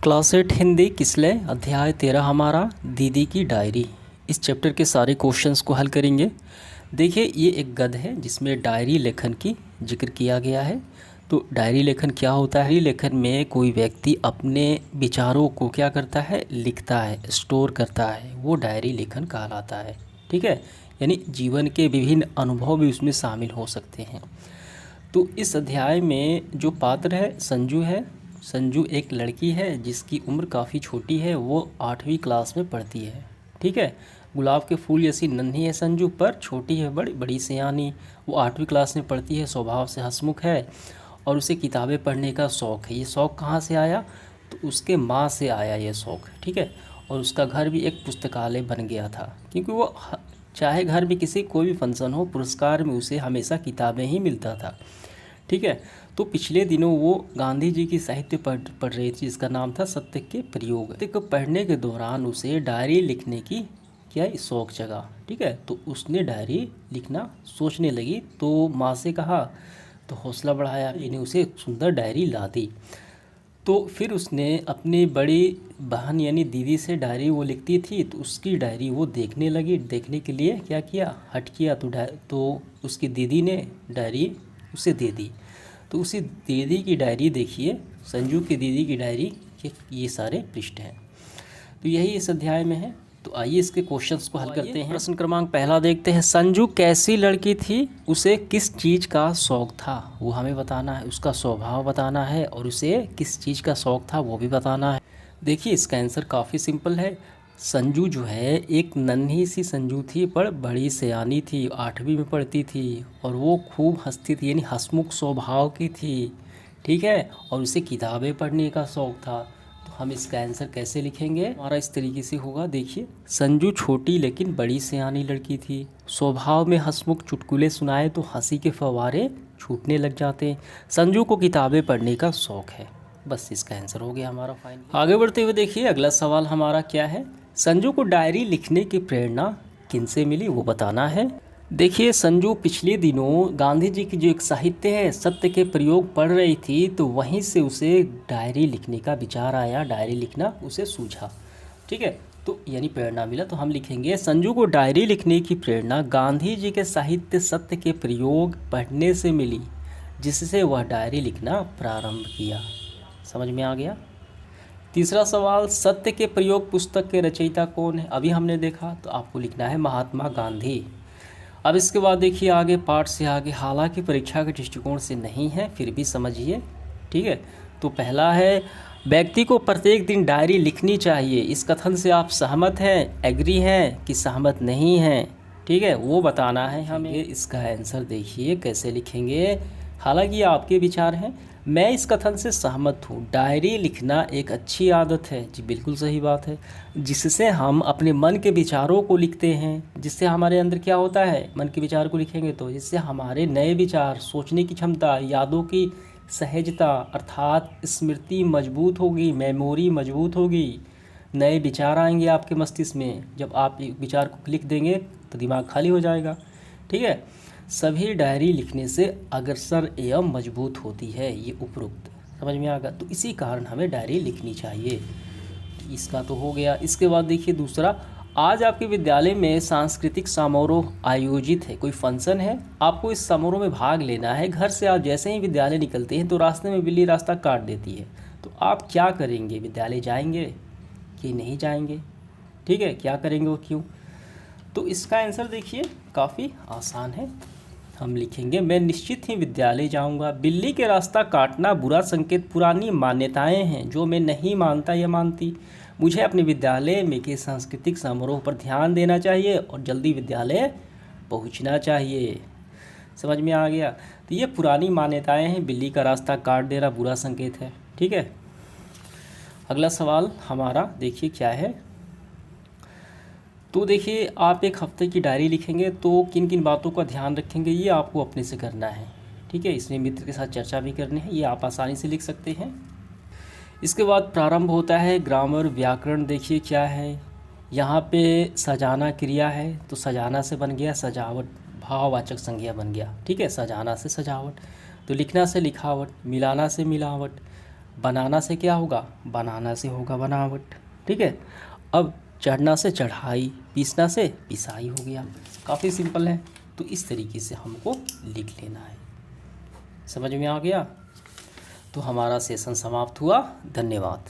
Class 8 Hindi किसले अध्याय 13 हमारा दीदी की डायरी। इस चैप्टर के सारे क्वेश्चंस को हल करेंगे। देखिए ये एक गद्य है जिसमें डायरी लेखन की जिक्र किया गया है। तो डायरी लेखन क्या होता है? डायरी लेखन में कोई व्यक्ति अपने विचारों को क्या करता है, लिखता है, स्टोर करता है, वो डायरी लेखन कहलाता है। ठीक है, यानी जीवन के विभिन्न अनुभव भी उसमें शामिल हो सकते हैं। तो इस अध्याय में जो पात्र है संजू है। संजू एक लड़की है जिसकी उम्र काफ़ी छोटी है, वो 8वीं क्लास में पढ़ती है। ठीक है, गुलाब के फूल जैसी नन्ही है संजू, पर छोटी है, बड़ी बड़ी सियानी। वो 8वीं क्लास में पढ़ती है, स्वभाव से हंसमुख है और उसे किताबें पढ़ने का शौक़ है। ये शौक़ कहाँ से आया? तो उसके माँ से आया ये शौक़। ठीक है, और उसका घर भी एक पुस्तकालय बन गया था, क्योंकि वो चाहे घर में किसी कोई भी फंक्शन हो, पुरस्कार में उसे हमेशा किताबें ही मिलता था। ठीक है, तो पिछले दिनों वो गांधी जी की साहित्य पढ़ रही थी जिसका नाम था सत्य के प्रयोग। सत्य को पढ़ने के दौरान उसे डायरी लिखने की क्या शौक़ जगा। ठीक है, तो उसने डायरी लिखना सोचने लगी, तो माँ से कहा, तो हौसला बढ़ाया, इन्हें उसे सुंदर डायरी ला दी। तो फिर उसने अपनी बड़ी बहन यानी दीदी से डायरी वो लिखती थी, तो उसकी डायरी वो देखने लगी। देखने के लिए क्या किया, हट किया, तो उसकी दीदी ने डायरी उसे दे दी। तो उसी दीदी की डायरी देखिए, संजू की दीदी की डायरी के ये सारे पृष्ठ हैं। तो यही इस अध्याय में है। तो आइए इसके क्वेश्चंस को हल करते हैं। प्रश्न क्रमांक पहला देखते हैं। संजू कैसी लड़की थी? उसे किस चीज़ का शौक़ था वो हमें बताना है, उसका स्वभाव बताना है, और उसे किस चीज़ का शौक़ था वो भी बताना है। देखिए इसका आंसर काफ़ी सिंपल है। संजू जो है एक नन्ही सी संजू थी, पर बड़ी सयानी थी, 8वीं में पढ़ती थी, और वो खूब हंसती थी, यानी हंसमुख स्वभाव की थी। ठीक है, और उसे किताबें पढ़ने का शौक़ था। तो हम इसका आंसर कैसे लिखेंगे? हमारा इस तरीके से होगा। देखिए, संजू छोटी लेकिन बड़ी सयानी लड़की थी, स्वभाव में हंसमुख, चुटकुले सुनाए तो हंसी के फव्वारे छूटने लग जाते। संजू को किताबें पढ़ने का शौक़ है। बस इसका आंसर हो गया हमारा फाइनल। आगे बढ़ते हुए देखिए अगला सवाल हमारा क्या है। संजू को डायरी लिखने की प्रेरणा किनसे मिली वो बताना है। देखिए संजू पिछले दिनों गांधी जी की जो एक साहित्य है सत्य के प्रयोग पढ़ रही थी, तो वहीं से उसे डायरी लिखने का विचार आया, डायरी लिखना उसे सूझा। ठीक है, तो यानी प्रेरणा मिला। तो हम लिखेंगे संजू को डायरी लिखने की प्रेरणा गांधी जी के साहित्य सत्य के प्रयोग पढ़ने से मिली, जिससे वह डायरी लिखना प्रारंभ किया। समझ में आ गया? तीसरा सवाल, सत्य के प्रयोग पुस्तक के रचयिता कौन है? अभी हमने देखा, तो आपको लिखना है महात्मा गांधी। अब इसके बाद देखिए आगे पाठ से आगे, हालांकि परीक्षा के दृष्टिकोण से नहीं है फिर भी समझिए। ठीक है, तो पहला है व्यक्ति को प्रत्येक दिन डायरी लिखनी चाहिए। इस कथन से आप सहमत हैं, एग्री हैं कि सहमत नहीं हैं? ठीक है, वो बताना है हमें। इसका आंसर देखिए कैसे लिखेंगे। हालांकि ये आपके विचार हैं, मैं इस कथन से सहमत हूँ। डायरी लिखना एक अच्छी आदत है। जी बिल्कुल सही बात है, जिससे हम अपने मन के विचारों को लिखते हैं। जिससे हमारे अंदर क्या होता है, मन के विचार को लिखेंगे तो जिससे हमारे नए विचार, सोचने की क्षमता, यादों की सहजता अर्थात स्मृति मजबूत होगी, मेमोरी मजबूत होगी, नए विचार आएंगे आपके मस्तिष्क में। जब आप एक विचार को लिख देंगे तो दिमाग खाली हो जाएगा। ठीक है, सभी डायरी लिखने से अग्रसर एवं मजबूत होती है, ये उपरोक्त समझ में आ गया। तो इसी कारण हमें डायरी लिखनी चाहिए। इसका तो हो गया। इसके बाद देखिए दूसरा, आज आपके विद्यालय में सांस्कृतिक समारोह आयोजित है, कोई फंक्शन है, आपको इस समारोह में भाग लेना है। घर से आप जैसे ही विद्यालय निकलते हैं तो रास्ते में बिल्ली रास्ता काट देती है, तो आप क्या करेंगे? विद्यालय जाएंगे कि नहीं जाएंगे? ठीक है, क्या करेंगे और क्यों? तो इसका आंसर देखिए काफ़ी आसान है। हम लिखेंगे मैं निश्चित ही विद्यालय जाऊंगा। बिल्ली के रास्ता काटना बुरा संकेत, पुरानी मान्यताएं हैं जो मैं नहीं मानता या मानती। मुझे अपने विद्यालय में के सांस्कृतिक समारोह पर ध्यान देना चाहिए और जल्दी विद्यालय पहुंचना चाहिए। समझ में आ गया? तो ये पुरानी मान्यताएं हैं, बिल्ली का रास्ता काट देना बुरा संकेत है। ठीक है, अगला सवाल हमारा देखिए क्या है। तो देखिए आप एक हफ्ते की डायरी लिखेंगे तो किन किन बातों का ध्यान रखेंगे, ये आपको अपने से करना है। ठीक है, इसमें मित्र के साथ चर्चा भी करनी है, ये आप आसानी से लिख सकते हैं। इसके बाद प्रारंभ होता है ग्रामर व्याकरण। देखिए क्या है, यहाँ पे सजाना क्रिया है, तो सजाना से बन गया सजावट, भाववाचक संज्ञा बन गया। ठीक है, सजाना से सजावट, तो लिखना से लिखावट, मिलाना से मिलावट, बनाना से क्या होगा, बनाना से होगा बनावट। ठीक है, अब चढ़ना से चढ़ाई, पीसना से पिसाई हो गया। काफ़ी सिंपल है, तो इस तरीके से हमको लिख लेना है। समझ में आ गया? तो हमारा सेशन समाप्त हुआ। धन्यवाद।